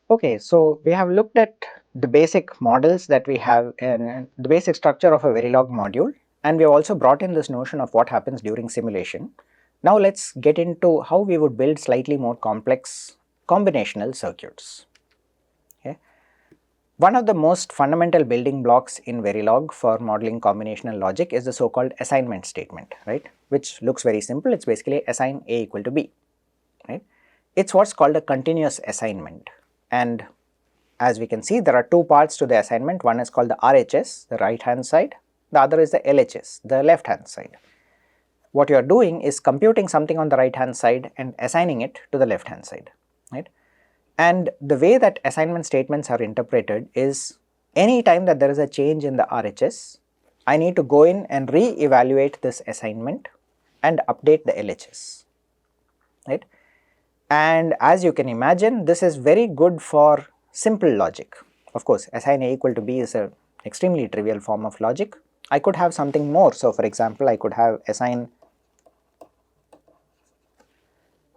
Okay, so we have looked at the basic models that we have in the basic structure of a Verilog module, and we have also brought in this notion of what happens during simulation. Now let's get into how we would build slightly more complex combinational circuits. Okay. One of the most fundamental building blocks in Verilog for modeling combinational logic is the so-called assignment statement, right? Which looks very simple. It's basically assign A equal to B, right? It's what's called a continuous assignment, and as we can see, there are two parts to the assignment. One is called the RHS, the right hand side, the other is the LHS, the left hand side. What you are doing is computing something on the right hand side and assigning it to the left hand side, right? And the way that assignment statements are interpreted is any time that there is a change in the RHS, I need to go in and re-evaluate this assignment and update the LHS, right? And as you can imagine, this is very good for simple logic. Of course, assign A equal to B is an extremely trivial form of logic. I could have something more. So, for example, I could have assign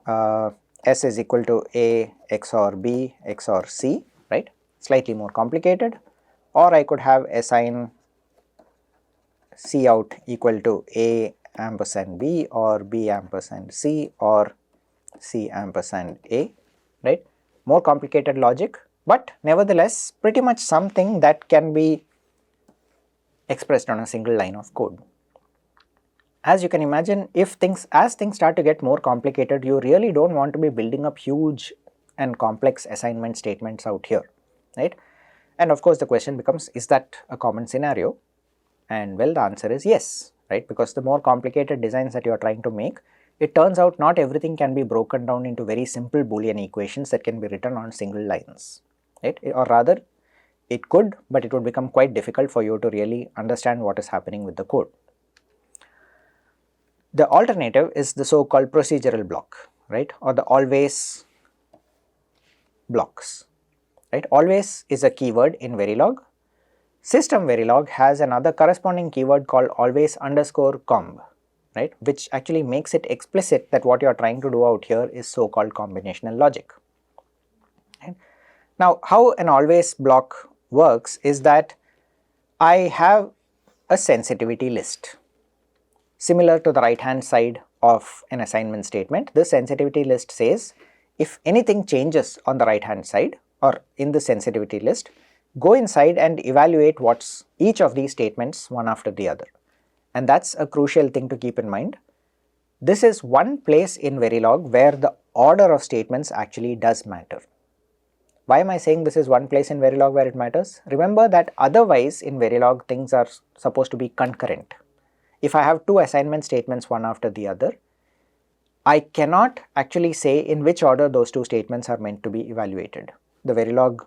S is equal to A XOR B XOR C, right? Slightly more complicated. Or I could have assign C out equal to A ampersand B or B ampersand C or C ampersand A, right? More complicated logic, but nevertheless pretty much something that can be expressed on a single line of code. As you can imagine, as things start to get more complicated, you really don't want to be building up huge and complex assignment statements out here, right? And of course the question becomes, is that a common scenario? And well, the answer is yes, right? Because the more complicated designs that you are trying to make, it turns out not everything can be broken down into very simple Boolean equations that can be written on single lines, right? Or rather, it could, but it would become quite difficult for you to really understand what is happening with the code. The alternative is the so-called procedural block, right? Or the always blocks, right? Always is a keyword in Verilog. System Verilog has another corresponding keyword called always underscore comb, right, which actually makes it explicit that what you are trying to do out here is so-called combinational logic. Right? Now, how an always block works is that I have a sensitivity list. Similar to the right hand side of an assignment statement, this sensitivity list says if anything changes on the right hand side or in the sensitivity list, go inside and evaluate what's each of these statements one after the other. And that's a crucial thing to keep in mind. This is one place in Verilog where the order of statements actually does matter. Why am I saying this is one place in Verilog where it matters? Remember that otherwise in Verilog things are supposed to be concurrent. If I have two assignment statements one after the other, I cannot actually say in which order those two statements are meant to be evaluated. The Verilog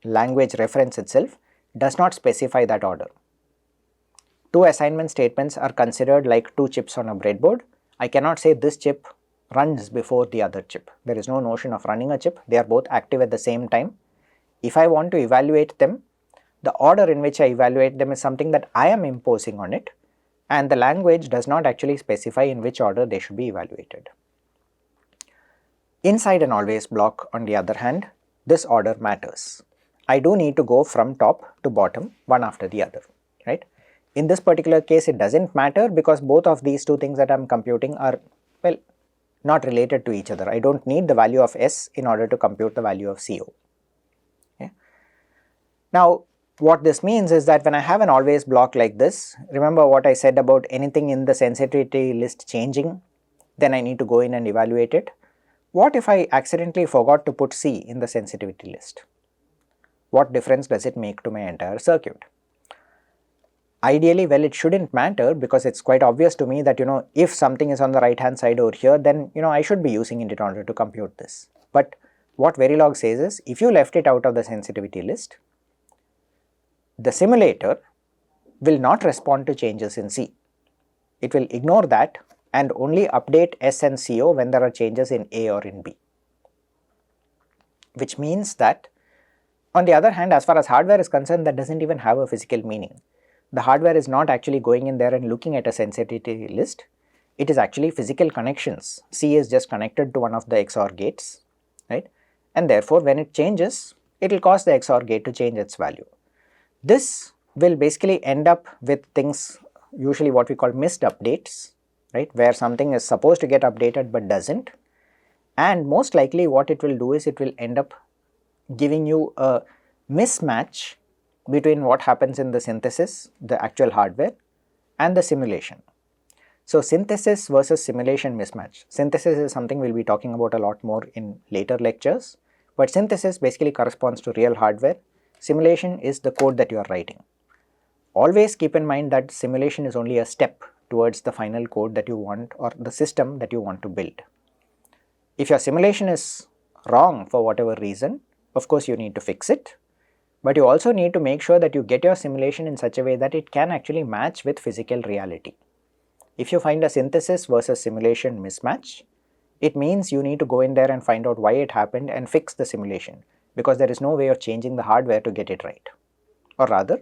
language reference itself does not specify that order. Two assignment statements are considered like two chips on a breadboard. I cannot say this chip runs before the other chip. There is no notion of running a chip. They are both active at the same time. If I want to evaluate them, the order in which I evaluate them is something that I am imposing on it, and the language does not actually specify in which order they should be evaluated. Inside an always block, on the other hand, this order matters. I do need to go from top to bottom one after the other, right? In this particular case, it doesn't matter because both of these two things that I am computing are, well, not related to each other. I don't need the value of S in order to compute the value of CO. Okay? Now, what this means is that when I have an always block like this, remember what I said about anything in the sensitivity list changing, then I need to go in and evaluate it. What if I accidentally forgot to put C in the sensitivity list? What difference does it make to my entire circuit? Ideally, well, it shouldn't matter because it's quite obvious to me that, if something is on the right hand side over here, then, I should be using it in order to compute this. But what Verilog says is, if you left it out of the sensitivity list, the simulator will not respond to changes in C. It will ignore that and only update S and CO when there are changes in A or in B. Which means that, on the other hand, as far as hardware is concerned, that doesn't even have a physical meaning. The hardware is not actually going in there and looking at a sensitivity list. It is actually physical connections. C is just connected to one of the XOR gates, right? And therefore, when it changes, it will cause the XOR gate to change its value. This will basically end up with things, usually what we call missed updates, right, where something is supposed to get updated but doesn't, and most likely what it will do is it will end up giving you a mismatch between what happens in the synthesis, the actual hardware, and the simulation. So synthesis versus simulation mismatch. Synthesis is something we will be talking about a lot more in later lectures, but synthesis basically corresponds to real hardware. Simulation is the code that you are writing. Always keep in mind that simulation is only a step towards the final code that you want or the system that you want to build. If your simulation is wrong for whatever reason, of course you need to fix it, but you also need to make sure that you get your simulation in such a way that it can actually match with physical reality. If you find a synthesis versus simulation mismatch, it means you need to go in there and find out why it happened and fix the simulation, because there is no way of changing the hardware to get it right. Or rather,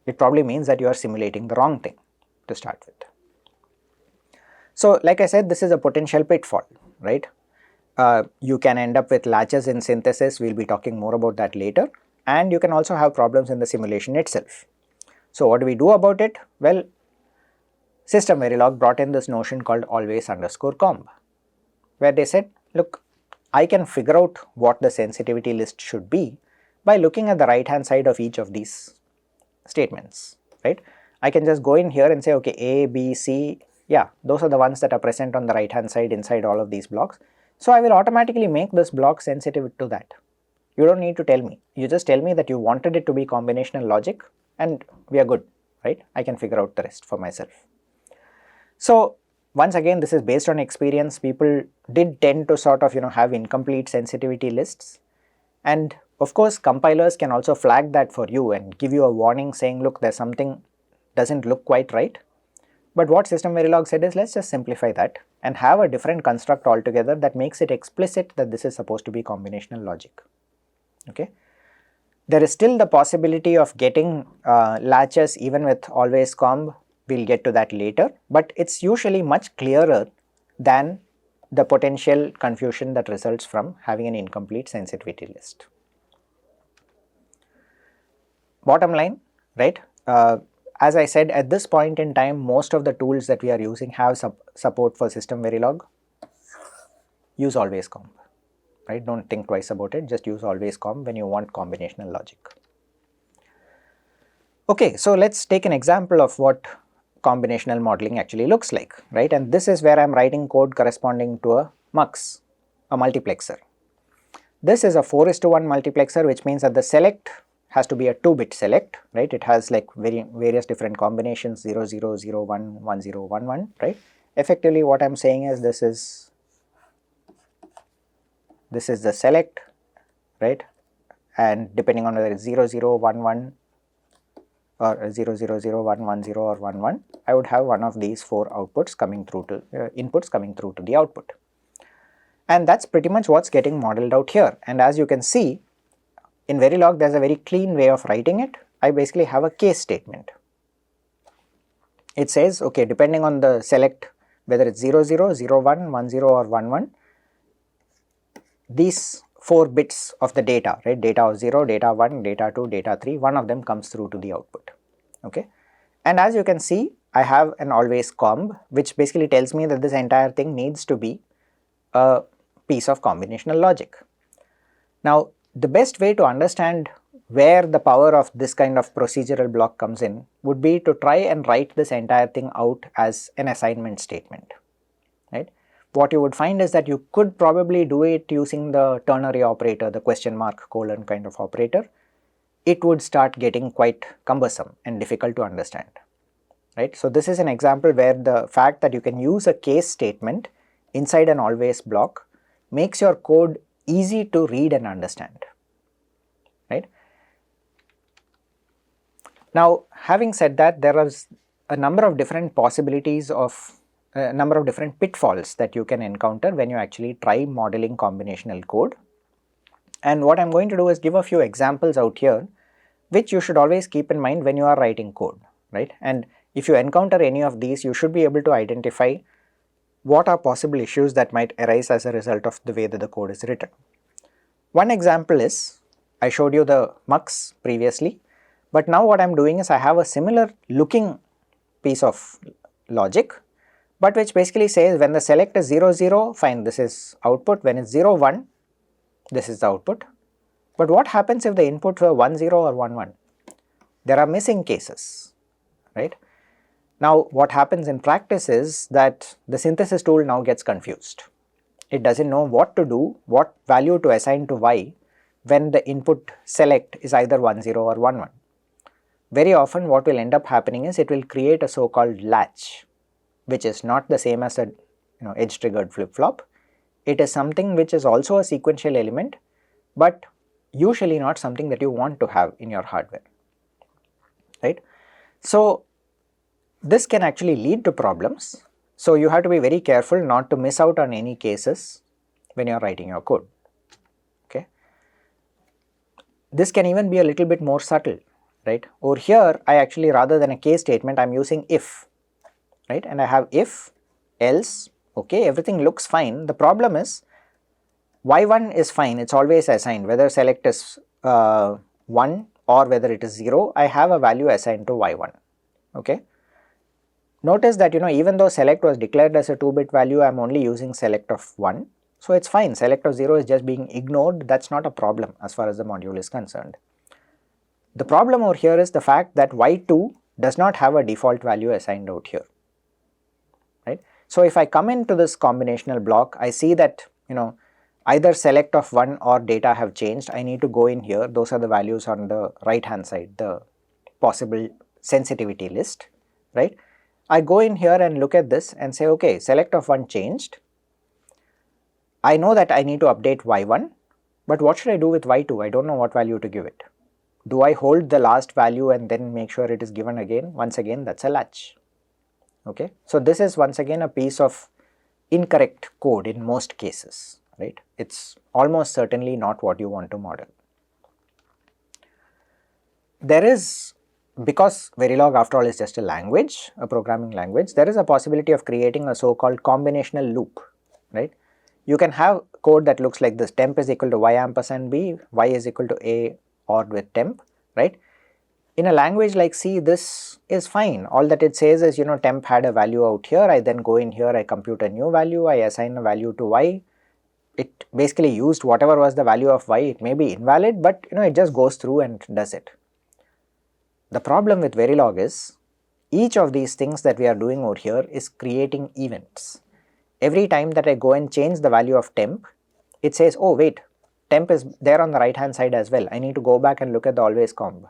it probably means that you are simulating the wrong thing to start with. So like I said, this is a potential pitfall, right? You can end up with latches in synthesis, we will be talking more about that later, and you can also have problems in the simulation itself. So what do we do about it? Well, System Verilog brought in this notion called always_comb, where they said, look, I can figure out what the sensitivity list should be by looking at the right hand side of each of these statements, right? I can just go in here and say, okay, A, B, C, yeah, those are the ones that are present on the right hand side inside all of these blocks. So I will automatically make this block sensitive to that. You don't need to tell me, you just tell me that you wanted it to be combinational logic and we are good, right? I can figure out the rest for myself. So once again, this is based on experience. People did tend to sort of have incomplete sensitivity lists, and of course compilers can also flag that for you and give you a warning saying, look, there's something doesn't look quite right. But what System Verilog said is, let's just simplify that and have a different construct altogether that makes it explicit that this is supposed to be combinational logic. Okay. There is still the possibility of getting latches even with always comb. We'll get to that later, but it's usually much clearer than the potential confusion that results from having an incomplete sensitivity list. Bottom line, right? As I said, at this point in time, most of the tools that we are using have support for System Verilog. Use always comb, right? Don't think twice about it, just use always comb when you want combinational logic. Okay, so let's take an example of what combinational modeling actually looks like, right? And this is where I am writing code corresponding to a MUX, a multiplexer. This is a 4:1 multiplexer, which means that the select has to be a 2-bit select, right? It has like various different combinations, 0, 0, 0, 1, 1, 0, 1, 1, right? Effectively what I am saying is this is the select, right? And depending on whether it's 0, 0, 1, 1 or 0, 0, 0, 1, 1, 0 or 1, 1, I would have one of these 4 outputs coming through to inputs coming through to the output. And that's pretty much what's getting modeled out here. And as you can see, in Verilog there's a very clean way of writing it. I basically have a case statement. It says, okay, depending on the select, whether it's 0, 0, 0, 1, 1, 0 or 1, 1, these 4 bits of the data, right, data of 0, data 1, data 2, data 3, one of them comes through to the output, okay. And as you can see, I have an always comb, which basically tells me that this entire thing needs to be a piece of combinational logic. Now, the best way to understand where the power of this kind of procedural block comes in would be to try and write this entire thing out as an assignment statement, right. What you would find is that you could probably do it using the ternary operator, the question mark colon kind of operator. It would start getting quite cumbersome and difficult to understand, right. So this is an example where the fact that you can use a case statement inside an always block makes your code easy to read and understand, right. Now, having said that, there is a number of different possibilities of a number of different pitfalls that you can encounter when you actually try modeling combinational code. And what I am going to do is give a few examples out here, which you should always keep in mind when you are writing code, right. And if you encounter any of these, you should be able to identify what are possible issues that might arise as a result of the way that the code is written. One example is, I showed you the mux previously, but now what I am doing is I have a similar looking piece of logic, but which basically says when the select is 0 0, fine, this is output, when it's 0 1, this is the output. But what happens if the inputs were 1 0 or 1 1? There are missing cases, right? Now what happens in practice is that the synthesis tool now gets confused. It doesn't know what to do, what value to assign to y when the input select is either 1 0 or 1 1. Very often what will end up happening is it will create a so-called latch, which is not the same as a edge triggered flip-flop. It is something which is also a sequential element, but usually not something that you want to have in your hardware, right? So this can actually lead to problems. So you have to be very careful not to miss out on any cases when you are writing your code, okay? This can even be a little bit more subtle, right? Over here I actually, rather than a case statement, I am using if, right? And I have if, else, okay, everything looks fine. The problem is y1 is fine, it's always assigned, whether select is 1 or whether it is 0, I have a value assigned to y1, okay. Notice that even though select was declared as a 2-bit value, I am only using select of 1, so it's fine, select of 0 is just being ignored, that's not a problem as far as the module is concerned. The problem over here is the fact that y2 does not have a default value assigned out here, right. So if I come into this combinational block, I see that either select of 1 or data have changed, I need to go in here, those are the values on the right hand side, the possible sensitivity list, right. I go in here and look at this and say, okay, select of 1 changed, I know that I need to update y1, but what should I do with y2? I don't know what value to give it. Do I hold the last value and then make sure it is given again? Once again, that's a latch, okay. So this is once again a piece of incorrect code in most cases, right. It's almost certainly not what you want to model. There is, because Verilog after all is just a language, a programming language, there is a possibility of creating a so-called combinational loop, right. You can have code that looks like this: temp is equal to y ampersand b, y is equal to a or with temp, right. In a language like C, this is fine. All that it says is, temp had a value out here, I then go in here, I compute a new value, I assign a value to y. It basically used whatever was the value of y, it may be invalid, but it just goes through and does it. The problem with Verilog is, each of these things that we are doing over here is creating events. Every time that I go and change the value of temp, it says, oh wait, temp is there on the right hand side as well, I need to go back and look at the always comb.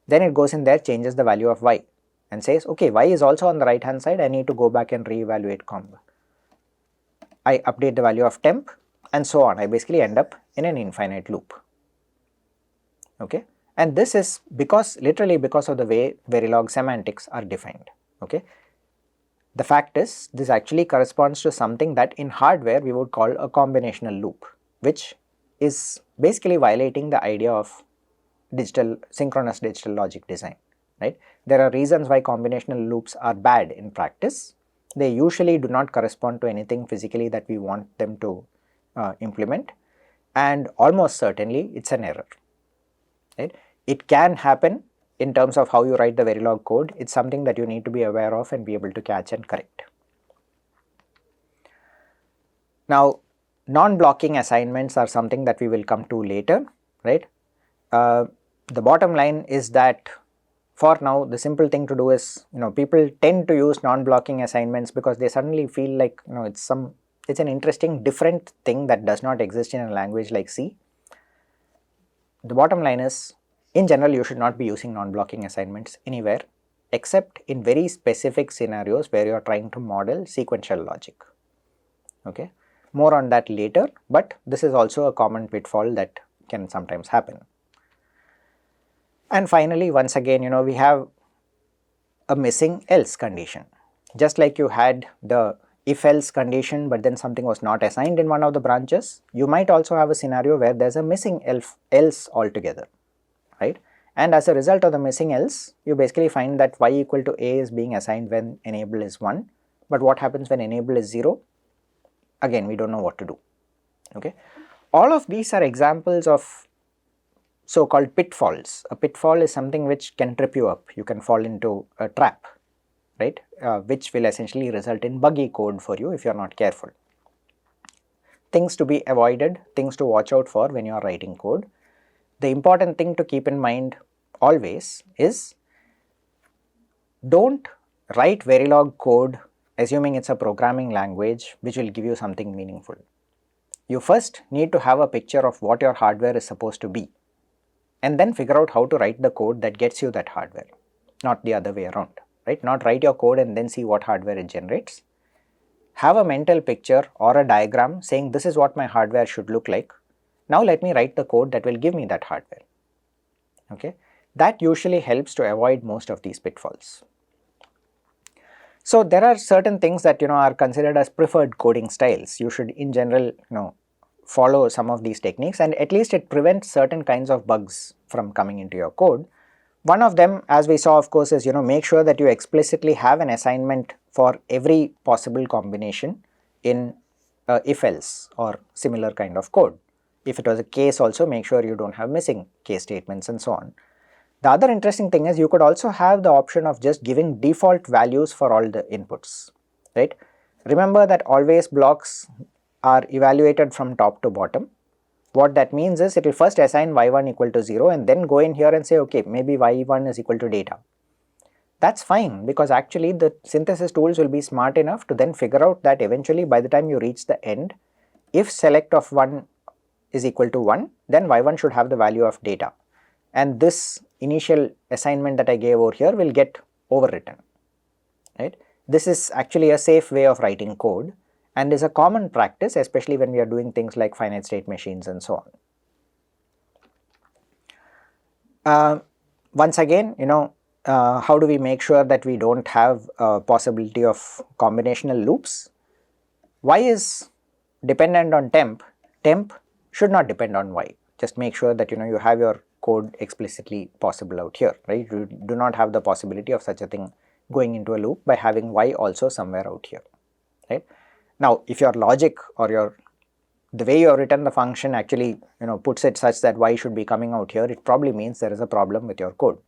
Then it goes in there, changes the value of y and says, okay, y is also on the right hand side, I need to go back and re-evaluate comb. I update the value of temp and so on. I basically end up in an infinite loop, okay. And this is literally because of the way Verilog semantics are defined, okay. The fact is, this actually corresponds to something that in hardware we would call a combinational loop, which is basically violating the idea of synchronous digital logic design, right. There are reasons why combinational loops are bad in practice. They usually do not correspond to anything physically that we want them to implement, and almost certainly it's an error, right. It can happen in terms of how you write the Verilog code. It's something that you need to be aware of and be able to catch and correct. Now, non-blocking assignments are something that we will come to later, right. The bottom line is that for now the simple thing to do is, people tend to use non-blocking assignments because they suddenly feel like it's an interesting different thing that does not exist in a language like C. The bottom line is, in general, you should not be using non-blocking assignments anywhere except in very specific scenarios where you are trying to model sequential logic, okay. More on that later, but this is also a common pitfall that can sometimes happen. And finally, once again, we have a missing else condition. Just like you had the if else condition, but then something was not assigned in one of the branches, you might also have a scenario where there is a missing else altogether, right. And as a result of the missing else, you basically find that y equal to a is being assigned when enable is 1, but what happens when enable is 0? Again, we don't know what to do, okay. All of these are examples of so-called pitfalls. A pitfall is something which can trip you up. You can fall into a trap, right, which will essentially result in buggy code for you if you are not careful. Things to be avoided, things to watch out for when you are writing code. The important thing to keep in mind always is, don't write Verilog code assuming it's a programming language which will give you something meaningful. You first need to have a picture of what your hardware is supposed to be, and then figure out how to write the code that gets you that hardware, not the other way around, right? Not write your code and then see what hardware it generates. Have a mental picture or a diagram saying this is what my hardware should look like. Now let me write the code that will give me that hardware. Okay, that usually helps to avoid most of these pitfalls. So there are certain things that are considered as preferred coding styles. You should in general follow some of these techniques, and at least it prevents certain kinds of bugs from coming into your code. One of them, as we saw, of course, is make sure that you explicitly have an assignment for every possible combination in if else or similar kind of code. If it was a case, also make sure you don't have missing case statements and so on. The other interesting thing is you could also have the option of just giving default values for all the inputs, right? Remember that always blocks are evaluated from top to bottom. What that means is it will first assign y1 equal to 0 and then go in here and say, okay, maybe y1 is equal to data. That's fine, because actually the synthesis tools will be smart enough to then figure out that eventually by the time you reach the end, if select of 1 is equal to 1, then y1 should have the value of data. And this initial assignment that I gave over here will get overwritten, right? This is actually a safe way of writing code and is a common practice, especially when we are doing things like finite state machines and so on. Once again, how do we make sure that we don't have a possibility of combinational loops? Y is dependent on temp. Temp should not depend on y. Just make sure that you have your code explicitly possible out here, right? You do not have the possibility of such a thing going into a loop by having y also somewhere out here, right? Now, if your logic or the way you have written the function actually puts it such that y should be coming out here, it probably means there is a problem with your code.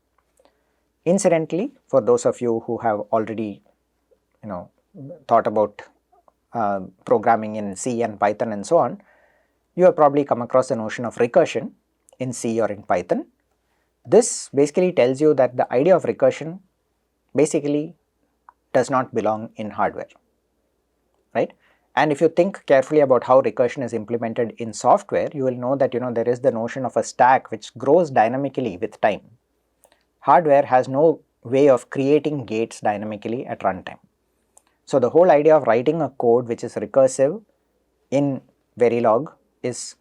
Incidentally, for those of you who have already thought about programming in C and Python and so on, you have probably come across the notion of recursion in C or in Python. This basically tells you that the idea of recursion basically does not belong in hardware, right? And if you think carefully about how recursion is implemented in software, you will know that there is the notion of a stack which grows dynamically with time. Hardware has no way of creating gates dynamically at runtime. So the whole idea of writing a code which is recursive in Verilog is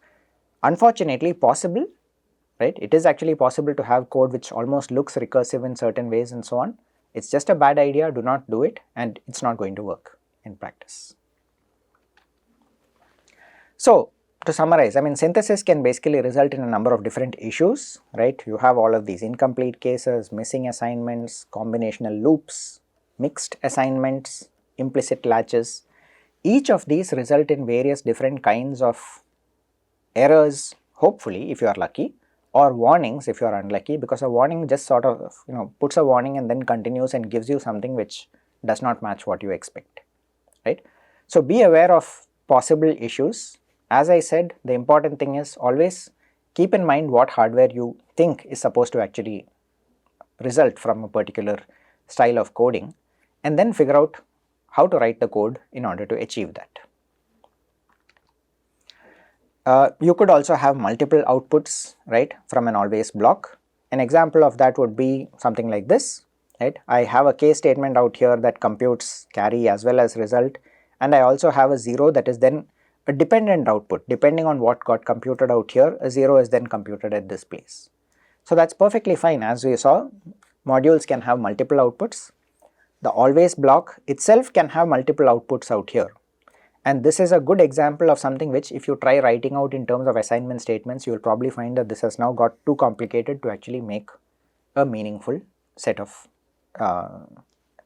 unfortunately possible, right? It is actually possible to have code which almost looks recursive in certain ways and so on. It's just a bad idea, do not do it, and it's not going to work in practice. So to summarize, synthesis can basically result in a number of different issues, right? You have all of these incomplete cases, missing assignments, combinational loops, mixed assignments, implicit latches. Each of these result in various different kinds of errors, hopefully if you are lucky, or warnings if you are unlucky, because a warning just sort of puts a warning and then continues and gives you something which does not match what you expect, right? So be aware of possible issues. As I said, the important thing is always keep in mind what hardware you think is supposed to actually result from a particular style of coding, and then figure out how to write the code in order to achieve that. You could also have multiple outputs, right, from an always block. An example of that would be something like this, right? I have a case statement out here that computes carry as well as result, and I also have a 0 that is then a dependent output. Depending on what got computed out here, a 0 is then computed at this place. So that's perfectly fine. As we saw, modules can have multiple outputs. The always block itself can have multiple outputs out here. And this is a good example of something which if you try writing out in terms of assignment statements, you will probably find that this has now got too complicated to actually make a meaningful set of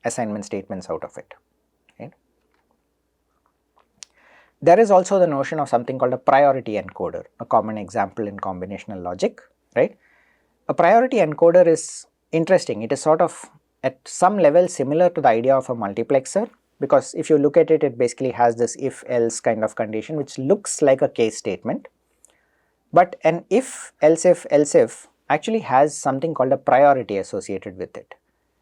assignment statements out of it. Right? There is also the notion of something called a priority encoder, a common example in combinational logic, right? A priority encoder is interesting. It is sort of at some level similar to the idea of a multiplexer, because if you look at it, it basically has this if else kind of condition which looks like a case statement. But an if else if actually has something called a priority associated with it.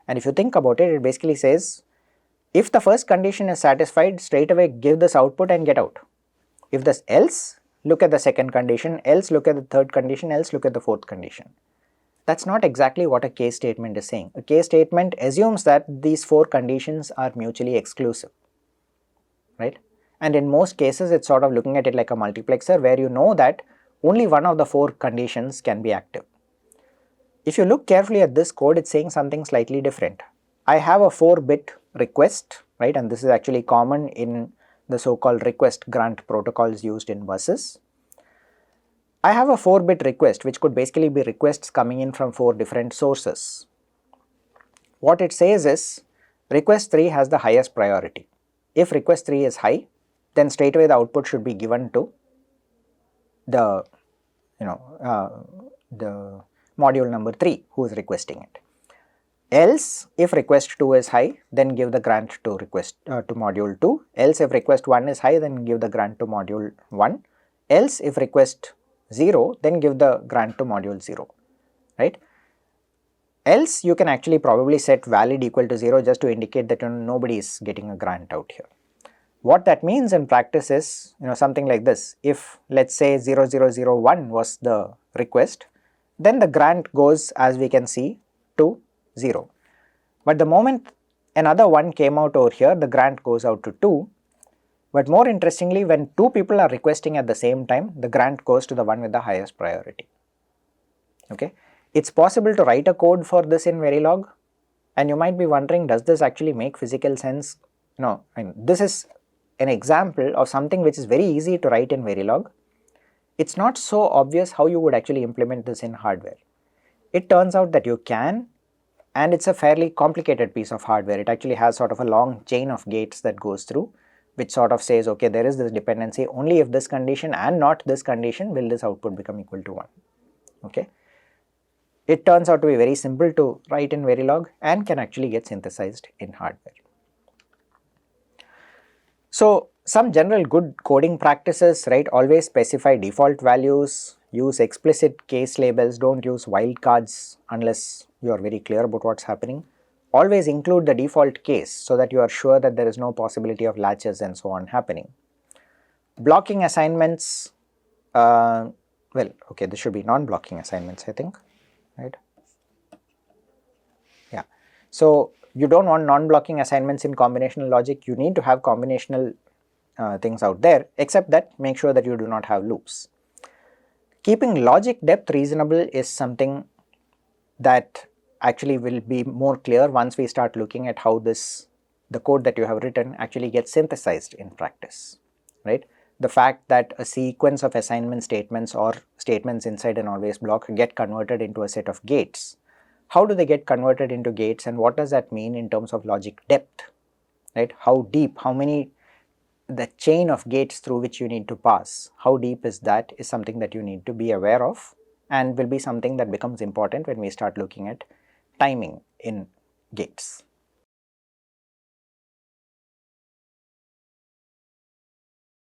And if you think about it, it basically says if the first condition is satisfied, straight away give this output and get out. If this else, look at the second condition, else look at the third condition, else look at the fourth condition. That's not exactly what a case statement is saying. A case statement assumes that these 4 conditions are mutually exclusive, right? And in most cases, it's sort of looking at it like a multiplexer where you know that only one of the 4 conditions can be active. If you look carefully at this code, it's saying something slightly different. I have a 4-bit request, right? And this is actually common in the so-called request grant protocols used in buses. I have a 4-bit request which could basically be requests coming in from 4 different sources. What it says is request 3 has the highest priority. If request 3 is high, then straight away the output should be given to the the module number 3 who is requesting it. Else, if request 2 is high, then give the grant to module 2. Else, if request 1 is high, then give the grant to module 1. Else, if request 0, then give the grant to module 0, right? Else, you can actually probably set valid equal to 0 just to indicate that nobody is getting a grant out here. What that means in practice is something like this. If let's say 0001 was the request, then the grant goes, as we can see, to 0. But the moment another 1 came out over here, the grant goes out to 2. But more interestingly, when 2 people are requesting at the same time, the grant goes to the one with the highest priority. Okay, it's possible to write a code for this in Verilog, and you might be wondering, does this actually make physical sense? No, this is an example of something which is very easy to write in Verilog. It's not so obvious how you would actually implement this in hardware. It turns out that you can, and it's a fairly complicated piece of hardware. It actually has sort of a long chain of gates that goes through, which sort of says, okay, there is this dependency, only if this condition and not this condition will this output become equal to 1. Okay. It turns out to be very simple to write in Verilog and can actually get synthesized in hardware. So some general good coding practices, right? Always specify default values, use explicit case labels, don't use wildcards unless you are very clear about what's happening. Always include the default case so that you are sure that there is no possibility of latches and so on happening. Blocking assignments, well, okay, this should be non-blocking assignments, I think, right? Yeah, so you don't want non-blocking assignments in combinational logic. You need to have combinational things out there, except that make sure that you do not have loops. Keeping logic depth reasonable is something that actually will be more clear once we start looking at how the code that you have written actually gets synthesized in practice, right? The fact that a sequence of assignment statements or statements inside an always block get converted into a set of gates. How do they get converted into gates, and what does that mean in terms of logic depth, right? How deep, how many, the chain of gates through which you need to pass, how deep is that, is something that you need to be aware of, and will be something that becomes important when we start looking at timing in gates.